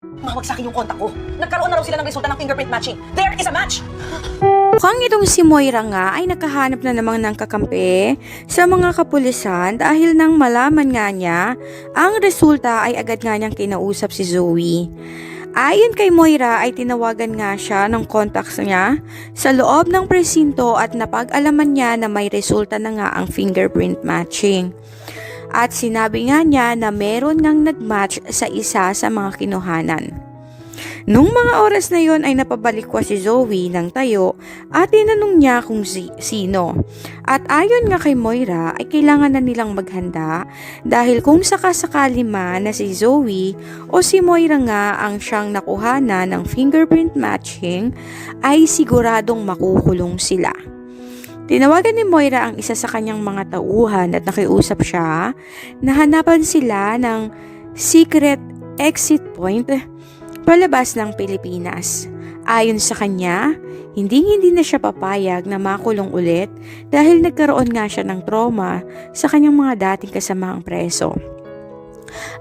Mawag sa akin yung kontak ko. Nagkaroon na raw sila ng resulta ng fingerprint matching. There is a match! Mukhang itong si Moira nga ay nakahanap na namang ng kakampi sa mga kapulisan dahil nang malaman nga niya, ang resulta ay agad nga niyang kinausap si Zoe. Ayon kay Moira ay tinawagan nga siya ng contacts niya sa loob ng presinto at napag-alaman niya na may resulta na nga ang fingerprint matching. At sinabi nga niya na meron ngang nagmatch sa isa sa mga kinuhanan. Nung mga oras na yon ay napabalik ko si Zoe ng tayo at tinanong niya kung sino. At ayon nga kay Moira ay kailangan na nilang maghanda dahil kung sakasakali man na si Zoe o si Moira nga ang siyang nakuhana ng fingerprint matching ay siguradong makukulong sila. Tinawagan ni Moira ang isa sa kanyang mga tauhan at nakiusap siya na hanapan sila ng secret exit point palabas ng Pilipinas. Ayon sa kanya, hindi na siya papayag na makulong ulit dahil nagkaroon nga siya ng trauma sa kanyang mga dating kasamaang preso.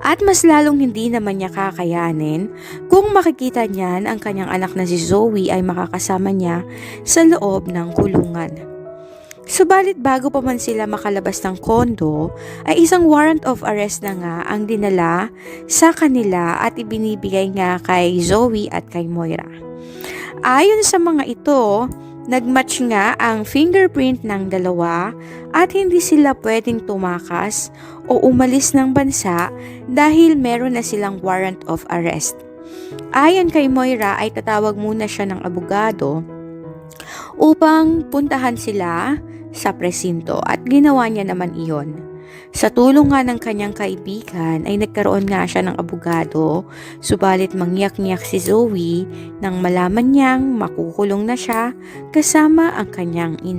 At mas lalong hindi naman niya kakayanin kung makikita niyan ang kanyang anak na si Zoe ay makakasama niya sa loob ng kulungan. Subalit bago pa man sila makalabas ng kondo, ay isang warrant of arrest na nga ang dinala sa kanila at ibinibigay nga kay Zoe at kay Moira. Ayon sa mga ito, nagmatch nga ang fingerprint ng dalawa at hindi sila pwedeng tumakas o umalis ng bansa dahil meron na silang warrant of arrest. Ayon kay Moira ay tatawag muna siya ng abogado upang puntahan sila sa presinto at ginawa niya naman iyon. Sa tulong nga ng kanyang kaibigan ay nagkaroon nga siya ng abogado, subalit mangyak-ngyak si Zoe nang malaman niyang makukulong na siya kasama ang kanyang ina.